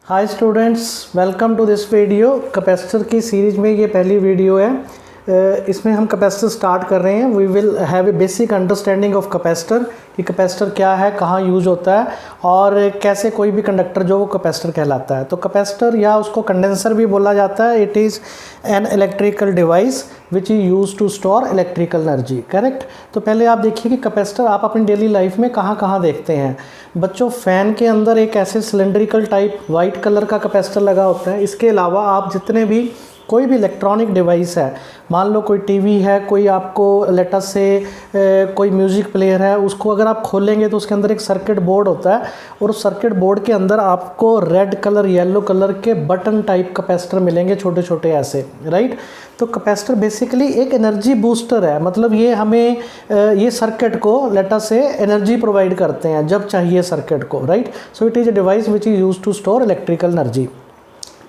Hi students, welcome to this video. Capacitor की series में ये पहली वीडियो है। इसमें हम कैपेसिटर स्टार्ट कर रहे हैं। We will have a basic understanding of capacitor कि कैपेसिटर क्या है, कहाँ यूज़ होता है और कैसे कोई भी कंडक्टर जो वो कैपेसिटर कहलाता है। तो कैपेसिटर या उसको कंडेंसर भी बोला जाता है। It is an electrical device which is use to store electrical energy. Correct. तो पहले आप देखिए कि कैपेसिटर आप अपनी डेली लाइफ में कहाँ कहाँ देखते हैं। बच्चों, फ़ैन के अंदर एक ऐसे सिलेंड्रिकल टाइप वाइट कलर का कैपेसिटर लगा होता है। इसके अलावा आप जितने भी कोई भी इलेक्ट्रॉनिक डिवाइस है, मान लो कोई टीवी है, कोई आपको लेटस से कोई म्यूज़िक प्लेयर है, उसको अगर आप खोलेंगे तो उसके अंदर एक सर्किट बोर्ड होता है और उस सर्किट बोर्ड के अंदर आपको रेड कलर येलो कलर के बटन टाइप कैपेसिटर मिलेंगे, छोटे छोटे ऐसे, राइट। तो कैपेसिटर बेसिकली एक एनर्जी बूस्टर है। मतलब ये हमें ये सर्किट को लेटस से एनर्जी प्रोवाइड करते हैं जब चाहिए सर्किट को, right. So it is a device which is use to store electrical energy.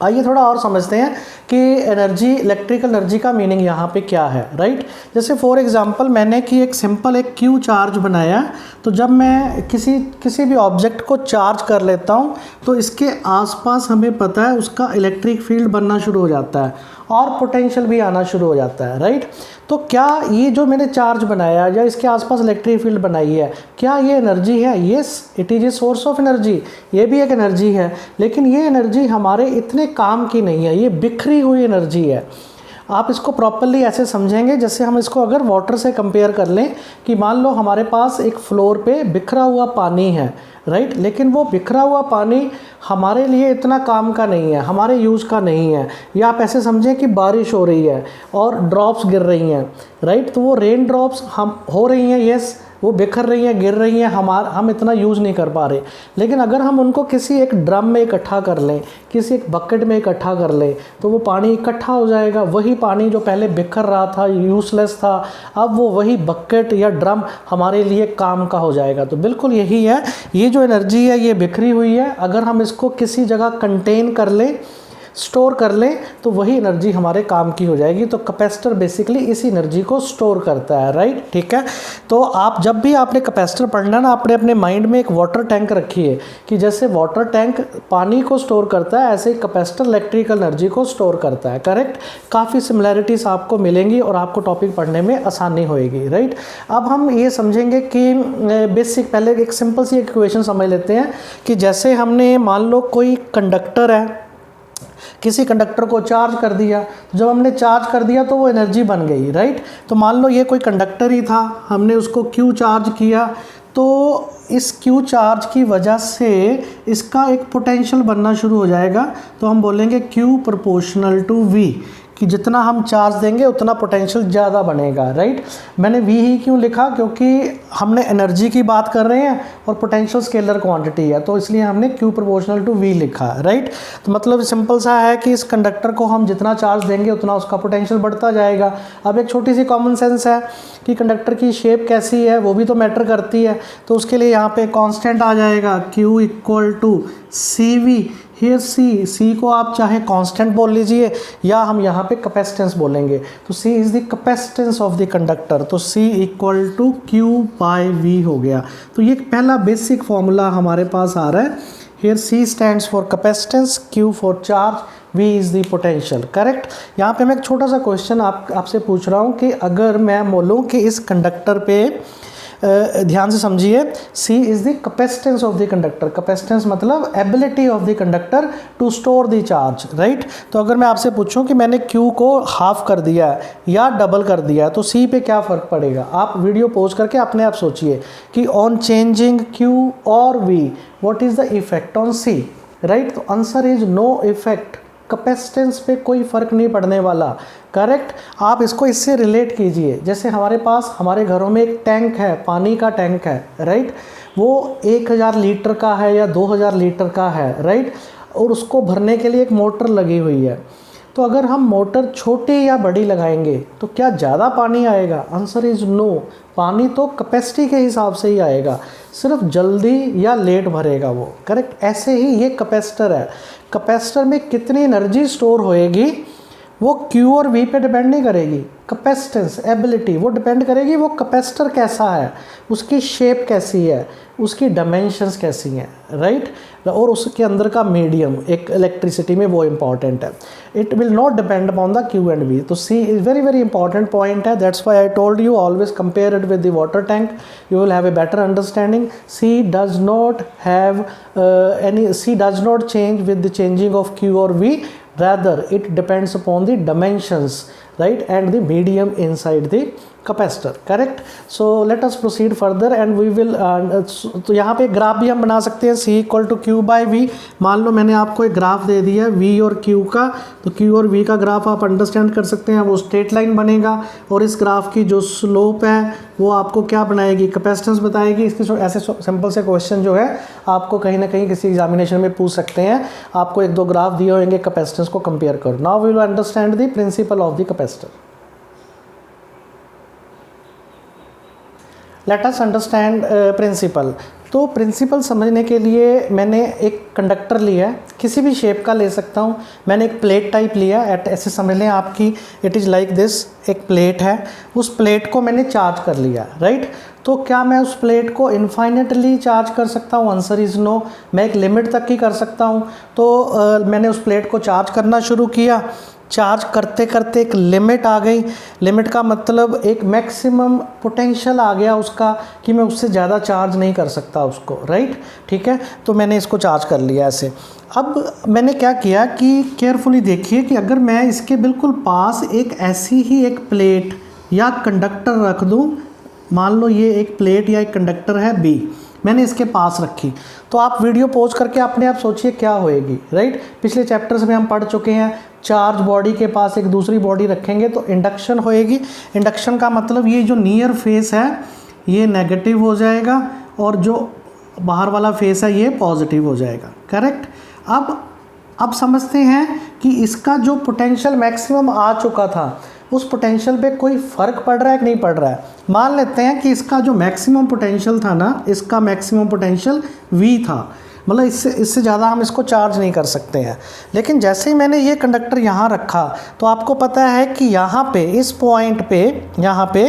आइए थोड़ा और समझते हैं कि एनर्जी, इलेक्ट्रिकल एनर्जी का मीनिंग यहाँ पे क्या है, राइट। जैसे फॉर एग्जांपल मैंने कि एक सिंपल एक क्यू चार्ज बनाया, तो जब मैं किसी भी ऑब्जेक्ट को चार्ज कर लेता हूँ तो इसके आसपास हमें पता है उसका इलेक्ट्रिक फील्ड बनना शुरू हो जाता है और पोटेंशियल भी आना शुरू हो जाता है, राइट। तो क्या ये जो मैंने चार्ज बनाया या इसके आसपास इलेक्ट्रिक फील्ड बनाई है, क्या ये एनर्जी है? Yes, it is a source of energy. ये भी एक एनर्जी है, लेकिन ये एनर्जी हमारे इतने काम की नहीं है, ये बिखरी हुई एनर्जी है। आप इसको प्रॉपरली ऐसे समझेंगे जैसे हम इसको अगर वाटर से कंपेयर कर लें कि मान लो हमारे पास एक फ्लोर पे बिखरा हुआ पानी है, राइट। लेकिन वो बिखरा हुआ पानी हमारे लिए इतना काम का नहीं है, हमारे यूज़ का नहीं है। या आप ऐसे समझें कि बारिश हो रही है और ड्रॉप्स गिर रही हैं, राइट। तो वो रेन ड्रॉप्स हम हो रही हैं, यस, वो बिखर रही हैं, गिर रही हैं, हम इतना यूज़ नहीं कर पा रहे। लेकिन अगर हम उनको किसी एक ड्रम में इकट्ठा कर लें, किसी एक बकेट में इकट्ठा कर लें, तो वो पानी इकट्ठा हो जाएगा। वही पानी जो पहले बिखर रहा था, यूज़लेस था, अब वो वही बकेट या ड्रम हमारे लिए काम का हो जाएगा। तो बिल्कुल यही है, ये जो एनर्जी है ये बिखरी हुई है। अगर हम इसको किसी जगह कंटेन कर लें, स्टोर कर लें, तो वही एनर्जी हमारे काम की हो जाएगी। तो कैपेसिटर बेसिकली इस एनर्जी को स्टोर करता है, राइट, ठीक है। तो आप जब भी आपने कैपेसिटर पढ़ना ना, आपने अपने माइंड में एक वाटर टैंक रखिए कि जैसे वाटर टैंक पानी को स्टोर करता है, ऐसे कैपेसिटर इलेक्ट्रिकल एनर्जी को स्टोर करता है, करेक्ट। काफ़ी सिमिलैरिटीज़ आपको मिलेंगी और आपको टॉपिक पढ़ने में आसानी होएगी, राइट। अब हम ये समझेंगे कि बेसिक पहले एक सिंपल सी इक्वेशन समझ लेते हैं कि जैसे हमने मान लो कोई कंडक्टर है, किसी कंडक्टर को चार्ज कर दिया, जब हमने चार्ज कर दिया तो वो एनर्जी बन गई, राइट। तो मान लो ये कोई कंडक्टर ही था, हमने उसको क्यू चार्ज किया, तो इस क्यू चार्ज की वजह से इसका एक पोटेंशियल बनना शुरू हो जाएगा। तो हम बोलेंगे क्यू प्रोपोर्शनल टू वी, कि जितना हम चार्ज देंगे उतना पोटेंशियल ज़्यादा बनेगा, राइट। मैंने वी ही क्यों लिखा? क्योंकि हमने एनर्जी की बात कर रहे हैं और पोटेंशियल स्केलर क्वांटिटी है, तो इसलिए हमने क्यू प्रोपोर्शनल टू वी लिखा, राइट। तो मतलब सिंपल सा है कि इस कंडक्टर को हम जितना चार्ज देंगे उतना उसका पोटेंशियल बढ़ता जाएगा। अब एक छोटी सी कॉमन सेंस है कि कंडक्टर की शेप कैसी है वो भी तो मैटर करती है। तो उसके लिए यहाँ पे कांस्टेंट आ जाएगा, Q equal to C V. Here C को आप चाहे कांस्टेंट बोल लीजिए या हम यहाँ पे कैपेसिटेंस बोलेंगे। तो C is the capacitance of the conductor, तो C equal to Q by V हो गया। तो ये पहला बेसिक फॉर्मूला हमारे पास आ रहा है। Here C stands for capacitance, Q for charge, V is the potential, correct. यहाँ पे मैं एक छोटा सा क्वेश्चन आपसे पूछ रहा हूँ कि अगर मैं बोलूँ कि इस कंडक्टर पे ध्यान से समझिए, C is the capacitance of the conductor. Capacitance मतलब ability of the conductor to store the charge, right. तो अगर मैं आपसे पूछूं कि मैंने Q को हाफ कर दिया है या डबल कर दिया है तो C पे क्या फ़र्क पड़ेगा? आप वीडियो पॉज करके अपने आप सोचिए कि ऑन चेंजिंग Q और V what is the effect on C, right. तो answer is no effect. Capacitance पे कोई फ़र्क नहीं पड़ने वाला, करेक्ट। आप इसको इससे रिलेट कीजिए, जैसे हमारे घरों में एक टैंक है, पानी का टैंक है, राइट। वो 1000 लीटर का है या 2000 लीटर का है, राइट। और उसको भरने के लिए एक मोटर लगी हुई है। तो अगर हम मोटर छोटी या बड़ी लगाएंगे तो क्या ज़्यादा पानी आएगा? Answer is no. पानी तो कैपेसिटी के हिसाब से ही आएगा, सिर्फ जल्दी या लेट भरेगा वो, करेक्ट। ऐसे ही ये कैपेसिटर है। कैपेसिटर में कितनी एनर्जी स्टोर होएगी वो Q और V पे डिपेंड नहीं करेगी। कैपेसिटेंस एबिलिटी वो डिपेंड करेगी वो कैपेसिटर कैसा है, उसकी शेप कैसी है, उसकी डायमेंशंस कैसी हैं, राइट, और उसके अंदर का मीडियम एक इलेक्ट्रिसिटी में वो इम्पॉर्टेंट है। It will not depend upon the Q and V। तो C is very very important point है। That's why I told you always compare it with the water tank, you will have a better understanding. C does not have C does not change with the changing of Q or V, rather it depends upon the dimensions, right, and the medium inside the capacitor, correct? So let us proceed further and we will तो यहाँ पे graph भी हम बना सकते हैं C equal to Q by V। मान लो मैंने आपको एक ग्राफ दे दिया है V और Q का, तो Q और V का ग्राफ आप अंडरस्टैंड कर सकते हैं। वो स्ट्रेट लाइन बनेगा और इस ग्राफ की जो स्लोप है वो आपको क्या बनाएगी, कैपेसिटेंस बताएगी। इसकी ऐसे सिंपल से क्वेश्चन जो है आपको कहीं ना कहीं किसी एग्जामिनेशन में पूछ सकते हैं। आपको एक दो ग्राफ दिए होंगे, कैपेसिटेंस को कंपेयर करो। Now we will understand the principle of the capacitor. Let us understand principle. तो प्रिंसिपल समझने के लिए मैंने एक कंडक्टर लिया है, किसी भी शेप का ले सकता हूँ। मैंने एक प्लेट टाइप लिया, ऐसे समझ लें आपकी, इट इज़ लाइक दिस, एक प्लेट है, उस प्लेट को मैंने चार्ज कर लिया, राइट। तो क्या मैं उस प्लेट को इनफाइनेटली चार्ज कर सकता हूँ? Answer is no. मैं एक लिमिट तक ही कर सकता हूँ। तो मैंने उस प्लेट को चार्ज करना शुरू किया, चार्ज करते करते एक लिमिट आ गई। लिमिट का मतलब एक मैक्सिमम पोटेंशियल आ गया उसका, कि मैं उससे ज़्यादा चार्ज नहीं कर सकता उसको, राइट, ठीक है। तो मैंने इसको चार्ज कर लिया ऐसे। अब मैंने क्या किया कि केयरफुली देखिए कि अगर मैं इसके बिल्कुल पास एक ऐसी ही एक प्लेट या कंडक्टर रख दूं, मान लो ये एक प्लेट या एक कंडक्टर है B, मैंने इसके पास रखी, तो आप वीडियो पॉज करके अपने आप सोचिए क्या होएगी, राइट। पिछले चैप्टर्स में हम पढ़ चुके हैं, चार्ज बॉडी के पास एक दूसरी बॉडी रखेंगे तो इंडक्शन होएगी। इंडक्शन का मतलब ये जो नियर फेस है ये नेगेटिव हो जाएगा और जो बाहर वाला फेस है ये पॉजिटिव हो जाएगा, करेक्ट। अब समझते हैं कि इसका जो पोटेंशियल मैक्सिमम आ चुका था, उस पोटेंशियल पे कोई फ़र्क पड़ रहा है कि नहीं पड़ रहा है। मान लेते हैं कि इसका जो मैक्सिमम पोटेंशियल था ना, इसका मैक्सिमम पोटेंशियल V था, मतलब इससे ज़्यादा हम इसको चार्ज नहीं कर सकते हैं। लेकिन जैसे ही मैंने ये कंडक्टर यहाँ रखा तो आपको पता है कि यहाँ पे इस पॉइंट पे यहाँ पे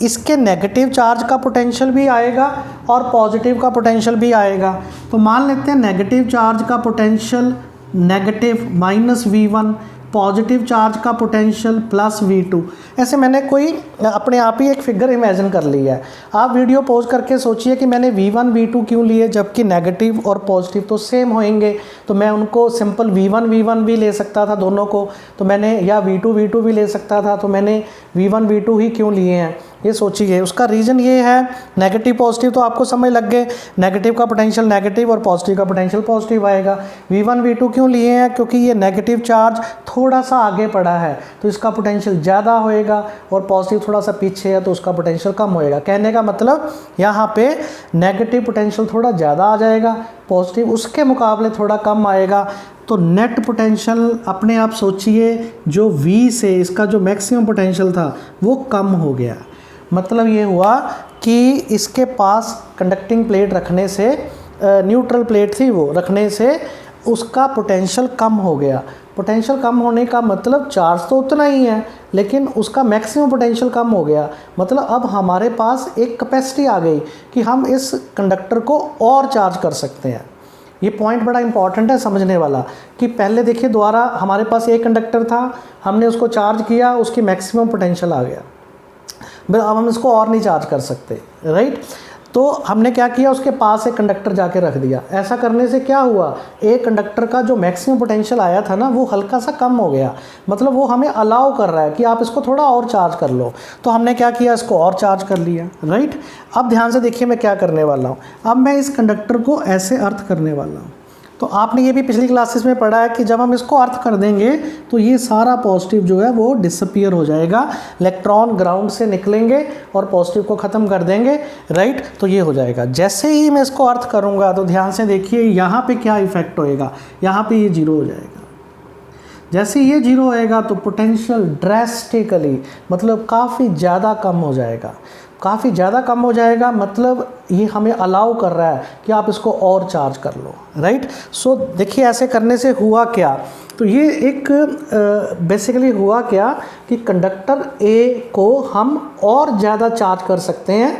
इसके नेगेटिव चार्ज का पोटेंशियल भी आएगा और पॉजिटिव का पोटेंशियल भी आएगा। तो मान लेते हैं नेगेटिव चार्ज का potential negative -V1, positive charge का पोटेंशियल +V2। ऐसे मैंने कोई अपने आप ही एक फिगर इमेजिन कर लिया है। आप वीडियो पॉज करके सोचिए कि मैंने V1 V2 क्यों लिए, जबकि नेगेटिव और पॉजिटिव तो सेम होंगे। तो मैं उनको सिंपल V1 भी ले सकता था दोनों को, तो मैंने, या V2 भी ले सकता था, तो मैंने V1 V2 ही क्यों लिए हैं, ये सोचिए। उसका रीज़न ये है, नेगेटिव पॉजिटिव तो आपको समझ लग गए, नेगेटिव का पोटेंशियल नेगेटिव और पॉजिटिव का पोटेंशियल पॉजिटिव आएगा। V1 V2 क्यों लिए हैं? क्योंकि ये नेगेटिव चार्ज थोड़ा सा आगे पड़ा है तो इसका पोटेंशियल ज़्यादा होएगा, और पॉजिटिव थोड़ा सा पीछे है तो उसका पोटेंशियल कम होएगा। कहने का मतलब यहाँ पे नेगेटिव पोटेंशियल थोड़ा ज़्यादा आ जाएगा, पॉजिटिव उसके मुकाबले थोड़ा कम आएगा। तो नेट पोटेंशियल अपने आप सोचिए, जो V से इसका जो मैक्सिमम पोटेंशियल था वो कम हो गया। मतलब ये हुआ कि इसके पास कंडक्टिंग प्लेट रखने से, न्यूट्रल प्लेट थी वो, रखने से उसका पोटेंशियल कम हो गया। पोटेंशियल कम होने का मतलब चार्ज तो उतना ही है, लेकिन उसका मैक्सिमम पोटेंशियल कम हो गया। मतलब अब हमारे पास एक कैपेसिटी आ गई कि हम इस कंडक्टर को और चार्ज कर सकते हैं। ये पॉइंट बड़ा इंपॉर्टेंट है समझने वाला, कि पहले देखिए दोबारा हमारे पास एक कंडक्टर था, हमने उसको चार्ज किया, उसकी मैक्सिमम पोटेंशियल आ गया, अब हम इसको और नहीं चार्ज कर सकते, राइट। तो हमने क्या किया, उसके पास एक कंडक्टर जाके रख दिया। ऐसा करने से क्या हुआ, एक कंडक्टर का जो मैक्सिमम पोटेंशियल आया था ना वो हल्का सा कम हो गया। मतलब वो हमें अलाउ कर रहा है कि आप इसको थोड़ा और चार्ज कर लो। तो हमने क्या किया, इसको और चार्ज कर लिया, राइट। अब ध्यान से देखिए मैं क्या करने वाला हूँ। अब मैं इस कंडक्टर को ऐसे अर्थ करने वाला हूँ। तो आपने ये भी पिछली क्लासेस में पढ़ा है कि जब हम इसको अर्थ कर देंगे तो ये सारा पॉजिटिव जो है वो डिसअपीयर हो जाएगा, इलेक्ट्रॉन ग्राउंड से निकलेंगे और पॉजिटिव को ख़त्म कर देंगे, राइट। तो ये हो जाएगा। जैसे ही मैं इसको अर्थ करूँगा तो ध्यान से देखिए यहाँ पे क्या इफेक्ट होएगा, यहाँ पे ये 0 हो जाएगा। जैसे ये 0 होएगा तो पोटेंशियल ड्रेस्टिकली, मतलब काफ़ी ज़्यादा कम हो जाएगा। काफ़ी ज़्यादा कम हो जाएगा मतलब ये हमें अलाउ कर रहा है कि आप इसको और चार्ज कर लो, राइट। सो देखिए ऐसे करने से हुआ क्या, तो ये एक बेसिकली हुआ क्या कि कंडक्टर ए को हम और ज़्यादा चार्ज कर सकते हैं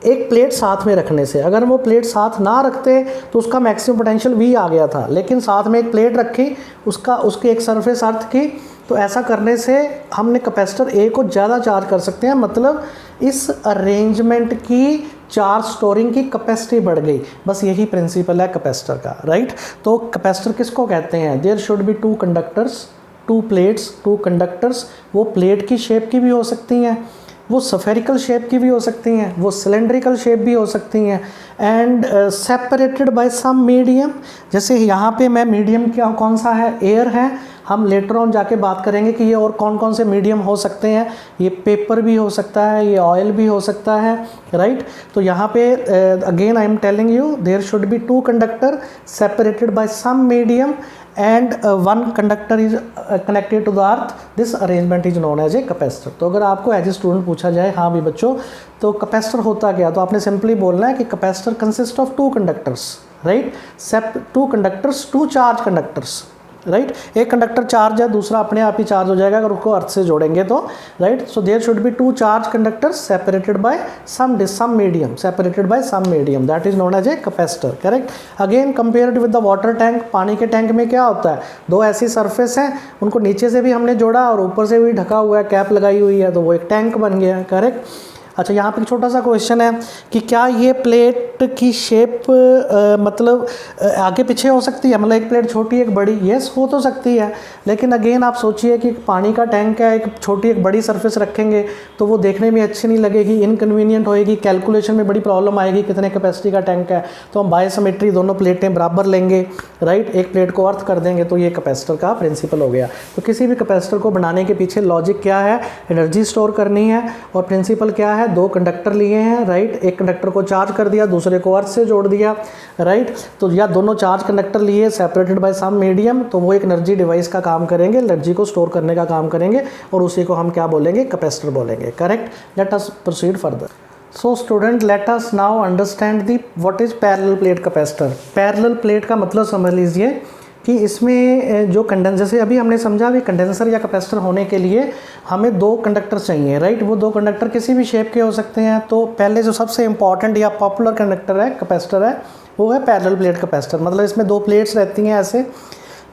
एक प्लेट साथ में रखने से। अगर वो प्लेट साथ ना रखते तो उसका मैक्सिमम पोटेंशियल V आ गया था, लेकिन साथ में एक प्लेट रखी, उसकी एक सरफेस अर्थ की, तो ऐसा करने से हमने कैपेसिटर ए को ज़्यादा चार्ज कर सकते हैं। मतलब इस अरेंजमेंट की चार्ज स्टोरिंग की कैपेसिटी बढ़ गई। बस यही प्रिंसिपल है कैपेसिटर का, राइट। तो कैपेसिटर किसको कहते हैं? There should be two conductors, two plates, two conductors. वो प्लेट की शेप की भी हो सकती हैं, वो स्फेरिकल शेप की भी हो सकती हैं, वो सिलेंड्रिकल शेप भी हो सकती हैं, and separated by some medium. जैसे यहाँ पे मैं मीडियम क्या कौन सा है? एयर है। हम लेटर ऑन जाके बात करेंगे कि ये और कौन कौन से मीडियम हो सकते हैं। ये पेपर भी हो सकता है, ये ऑयल भी हो सकता है, राइट। तो यहाँ पे again I am telling you there should be two conductor separated by some medium and one conductor is connected to the earth. This arrangement is known as a capacitor. तो अगर आपको एज ए स्टूडेंट पूछा जाए हाँ भी बच्चों तो capacitor होता क्या, तो आपने सिंपली बोलना है कि capacitor consist of two conductors, right. Two conductors, two charge conductors, right. एक कंडक्टर चार्ज है, दूसरा अपने आप ही चार्ज हो जाएगा अगर उसको अर्थ से जोड़ेंगे तो, right. So there should be two charge conductors separated by some medium, separated by some medium, that is known as a capacitor, correct. Again compared with the water tank, पानी के टैंक में क्या होता है? दो ऐसी सरफेस हैं, उनको नीचे से भी हमने जोड़ा और ऊपर से भी ढका हुआ है, कैप लगाई हुई है, तो वो एक टैंक बन गया, करेक्ट। अच्छा, यहाँ पे एक छोटा सा क्वेश्चन है कि क्या ये प्लेट की शेप मतलब आगे पीछे हो सकती है? मतलब एक प्लेट छोटी एक बड़ी, यस हो तो सकती है, लेकिन अगेन आप सोचिए कि पानी का टैंक है, एक छोटी एक बड़ी सरफेस रखेंगे तो वो देखने में अच्छी नहीं लगेगी, इनकन्वीनियंट होएगी, कैलकुलेशन में बड़ी प्रॉब्लम आएगी कितने कैपेसिटी का टैंक है। तो हम बायोसिमेट्री दोनों प्लेटें बराबर लेंगे, राइट, एक प्लेट को अर्थ कर देंगे, तो ये कैपेसिटर का प्रिंसिपल हो गया। तो किसी भी कैपेसिटर को बनाने के पीछे लॉजिक क्या है? एनर्जी स्टोर करनी है, और प्रिंसिपल क्या है? दो कंडक्टर लिए हैं, राइट, एक कंडक्टर को चार्ज कर दिया, दूसरे को अर्थ से जोड़ दिया, राइट। तो या दोनों चार्ज कंडक्टर लिए सेपरेटेड बाय सम मीडियम, तो वो एक एनर्जी डिवाइस का काम करेंगे, एनर्जी को स्टोर करने का काम करेंगे, और उसी को हम क्या बोलेंगे? कैपेसिटर बोलेंगे, correct. Let us proceed further. So student, let us now understand the what is parallel plate capacitor. Parallel plate का मतलब समझ लीजिए कि इसमें जो कंडेंसर, जैसे अभी हमने समझा भी कंडेंसर या कैपेसिटर होने के लिए हमें दो कंडक्टर चाहिए, राइट। वो दो कंडक्टर किसी भी शेप के हो सकते हैं। तो पहले जो सबसे इंपॉर्टेंट या पॉपुलर कंडक्टर है, कैपेसिटर है, वो है पैरेलल प्लेट कैपेसिटर। मतलब इसमें दो प्लेट्स रहती हैं ऐसे,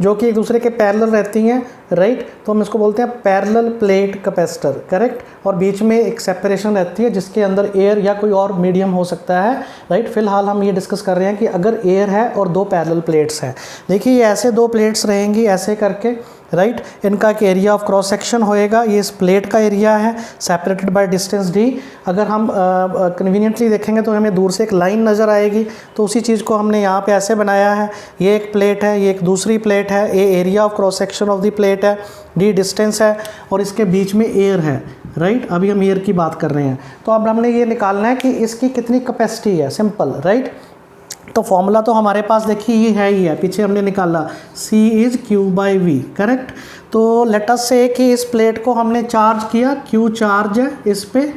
जो कि एक दूसरे के पैरेलल रहती हैं, राइट। तो हम इसको बोलते हैं पैरेलल प्लेट कैपेसिटर, करेक्ट। और बीच में एक सेपरेशन रहती है जिसके अंदर एयर या कोई और मीडियम हो सकता है, राइट। फिलहाल हम ये डिस्कस कर रहे हैं कि अगर एयर है और दो पैरेलल प्लेट्स हैं, देखिए ये ऐसे दो प्लेट्स रहेंगी ऐसे करके, राइट। इनका एक एरिया ऑफ क्रॉस सेक्शन होएगा, ये इस प्लेट का एरिया है सेपरेटेड बाय डिस्टेंस d। अगर हम कन्वीनियंटली देखेंगे तो हमें दूर से एक लाइन नज़र आएगी, तो उसी चीज़ को हमने यहाँ पे ऐसे बनाया है। ये एक प्लेट है, ये एक दूसरी प्लेट है, ये area of cross section of the plate है, d डिस्टेंस है, और इसके बीच में एयर है, राइट। अभी हम एयर की बात कर रहे हैं। तो अब हमने ये निकालना है कि इसकी कितनी कैपेसिटी है, सिंपल, राइट। तो फॉर्मूला तो हमारे पास देखिए ये है ही है, पीछे हमने निकाला C is Q by V, correct. तो लेट अस से कि इस प्लेट को हमने चार्ज किया, Q चार्ज है इस पे,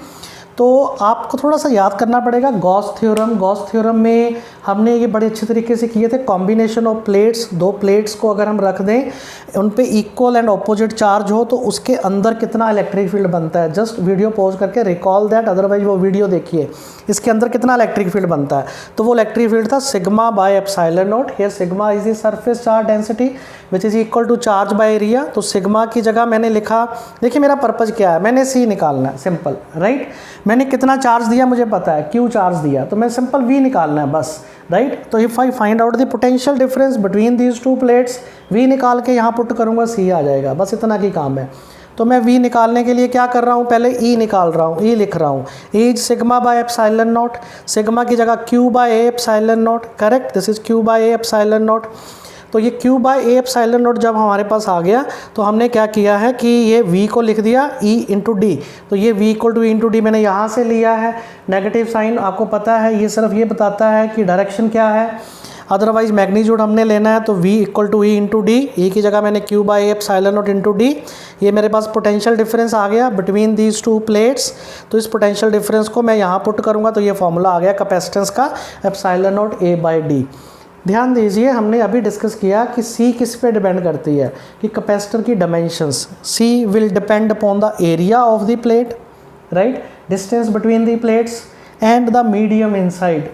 तो आपको थोड़ा सा याद करना पड़ेगा गॉस थ्योरम। गॉस थ्योरम में हमने ये बड़े अच्छे तरीके से किए थे, कॉम्बिनेशन ऑफ प्लेट्स, दो प्लेट्स को अगर हम रख दें, उन पे इक्वल एंड ऑपोजिट चार्ज हो, तो उसके अंदर कितना इलेक्ट्रिक फील्ड बनता है। जस्ट वीडियो पॉज करके रिकॉल दैट, अदरवाइज वो वीडियो देखिए, इसके अंदर कितना इलेक्ट्रिक फील्ड बनता है। तो वो इलेक्ट्रिक फील्ड था sigma by epsilon naught. Here sigma is the surface charge density which is equal to charge by area. तो सिग्मा की जगह मैंने लिखा, देखिए मेरा पर्पज़ क्या है, मैंने C निकालना है, सिंपल, राइट। मैंने कितना चार्ज दिया मुझे पता है, Q चार्ज दिया, तो मैं सिंपल V निकालना है बस, राइट। तो if I find out the potential difference between these two plates, V निकाल के यहाँ पुट करूँगा, C आ जाएगा, बस इतना की काम है। तो मैं V निकालने के लिए क्या कर रहा हूँ, पहले E निकाल रहा हूँ, E लिख रहा हूँ, E sigma by epsilon naught, sigma की जगह Q by A epsilon naught, correct, this is Q by A epsilon naught. तो ये Q by A epsilon naught जब हमारे पास आ गया, तो हमने क्या किया है कि ये V को लिख दिया E इंटू डी। तो ये V equal to E into D मैंने यहाँ से लिया है, नेगेटिव साइन आपको पता है, ये सिर्फ ये बताता है कि डायरेक्शन क्या है, अदरवाइज मैग्नीट्यूड हमने लेना है। तो V equal to E into D, E की जगह मैंने Q by A epsilon naught into D. ये मेरे पास पोटेंशियल डिफरेंस आ गया बिटवीन दीज टू प्लेट्स। तो इस पोटेंशियल डिफरेंस को मैं यहाँ पुट करूँगा, तो ये फॉर्मूला आ गया कैपेसिटेंस का, epsilon not A by D. ध्यान दीजिए, हमने अभी डिस्कस किया कि C किस पे डिपेंड करती है, कि कैपेसिटर की dimensions. C will depend upon the area of the plate, right, distance between the plates and the medium inside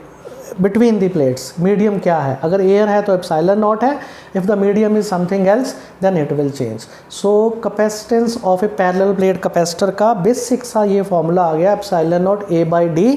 between the plates. Medium क्या है, अगर एयर है तो एप्सिलॉन नॉट है, if the medium is something else then it will change. So capacitance of a parallel plate capacitor का basic सा ये formula आ गया, एप्सिलॉन नॉट A/D।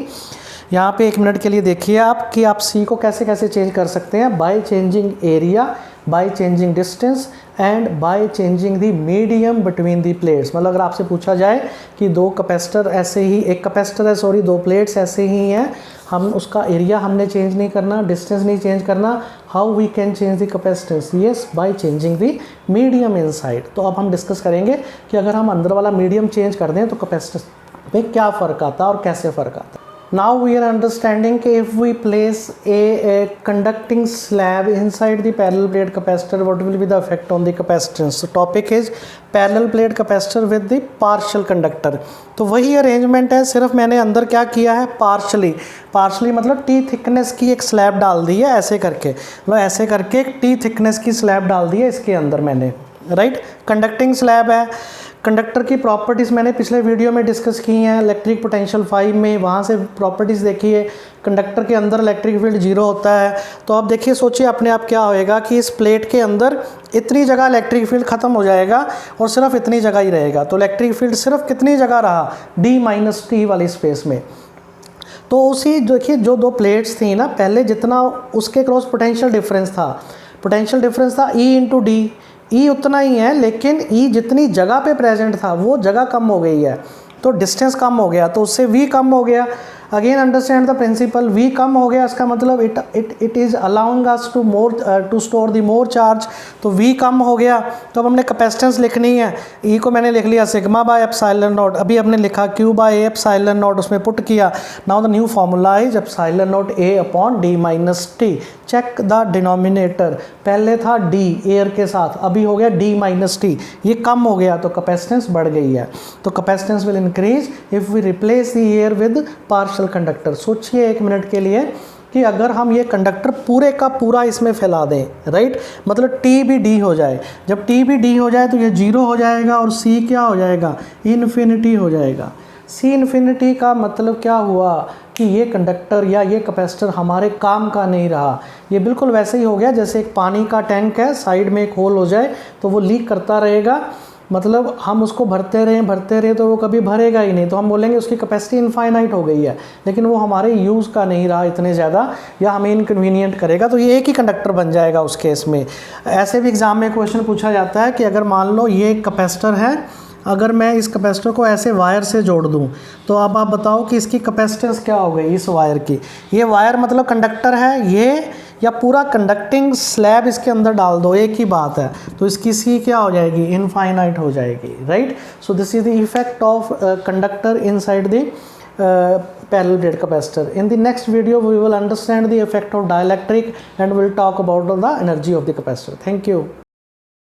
यहाँ पे 1 मिनट के लिए देखिए आप कि आप C को कैसे कैसे चेंज कर सकते हैं, by changing area, by changing distance and bye changing the medium between the plates. मतलब अगर आपसे पूछा जाए कि दो कैपेसिटर ऐसे ही, एक कैपेसिटर है सॉरी, दो प्लेट्स ऐसे ही हैं, हम उसका एरिया हमने चेंज नहीं करना, डिस्टेंस नहीं चेंज करना, how we can change the capacitance, yes by changing the medium inside. तो अब हम डिस्कस करेंगे कि अगर हम अंदर वाला मीडियम चेंज कर दें तो कैपेसिटेंस में क्या फ़र्क आता है और कैसे फ़र्क आता है। Now we are understanding कि if we place a conducting slab inside the parallel plate capacitor, what will be the effect on the capacitance? So topic is parallel plate capacitor with the partial conductor। तो वही arrangement है, सिर्फ मैंने अंदर क्या किया है, पार्शली मतलब T थिकनेस की एक स्लैब डाल दी है, ऐसे करके, मतलब ऐसे करके एक T थिकनेस की स्लैब डाल दी है इसके अंदर मैंने, राइट। कंडक्टिंग स्लैब है। कंडक्टर की प्रॉपर्टीज़ मैंने पिछले वीडियो में डिस्कस की हैं, इलेक्ट्रिक पोटेंशियल 5 में, वहाँ से प्रॉपर्टीज़ देखिए। कंडक्टर के अंदर इलेक्ट्रिक फील्ड 0 होता है। तो अब देखिए, सोचिए अपने आप क्या होएगा कि इस प्लेट के अंदर इतनी जगह इलेक्ट्रिक फील्ड ख़त्म हो जाएगा और सिर्फ इतनी जगह ही रहेगा। तो इलेक्ट्रिक फील्ड सिर्फ कितनी जगह रहा, D-T वाली स्पेस में। तो उसी देखिए जो दो प्लेट्स थी ना, पहले जितना उसके क्रॉस पोटेंशियल डिफरेंस था E/D, E उतना ही है, लेकिन E जितनी जगह पे प्रेजेंट था वो जगह कम हो गई है, तो डिस्टेंस कम हो गया, तो उससे V कम हो गया। Again understand the principle, V कम हो गया, इसका मतलब it is allowing us to store the more charge, तो V कम हो गया। तो अब हमने कैपेसिटेंस लिखनी है, E को मैंने लिख लिया सिग्मा बाय एप्सिलॉन नॉट, अभी हमने लिखा Q बाय एप्सिलॉन नॉट, उसमें पुट किया। Now the new formula is epsilon naught A/D-T। Check the denominator, पहले था D एयर के साथ, अभी हो गया D-T, ये कम हो गया तो कैपेसिटेंस बढ़ गई है। तो capacitance will increase if we replace the air with partial conductor. सोचिए 1 मिनट के लिए कि अगर हम ये कंडक्टर पूरे का पूरा इसमें फैला दें, राइट, मतलब T भी D हो जाए। जब T भी D हो जाए तो ये 0 हो जाएगा और C क्या हो जाएगा, इन्फिनिटी हो जाएगा। C इन्फिनिटी का मतलब क्या हुआ कि ये कंडक्टर या ये कैपेसिटर हमारे काम का नहीं रहा। ये बिल्कुल वैसे ही हो गया जैसे एक पानी का टैंक है, साइड में एक होल हो जाए तो वो लीक करता रहेगा, मतलब हम उसको भरते रहे तो वो कभी भरेगा ही नहीं, तो हम बोलेंगे उसकी कैपेसिटी इनफाइनाइट हो गई है, लेकिन वो हमारे यूज़ का नहीं रहा इतने ज़्यादा, या हमें इनकन्वीनियंट करेगा, तो ये एक ही कंडक्टर बन जाएगा उस केस में। ऐसे भी एग्ज़ाम में क्वेश्चन पूछा जाता है कि अगर मान लो ये एक कैपेसिटर है, अगर मैं इस कैपेसिटर को ऐसे वायर से जोड़ दूं, तो अब आप बताओ कि इसकी कैपेसिटेंस क्या हो गई इस वायर की। ये वायर मतलब कंडक्टर है ये, या पूरा कंडक्टिंग स्लैब इसके अंदर डाल दो, एक ही बात है, तो इसकी C क्या हो जाएगी, इनफाइनाइट हो जाएगी, right. So this is the effect of conductor inside the parallel plate capacitor. In the next video we will understand the effect of dielectric and we'll talk about the energy of the capacitor. Thank you.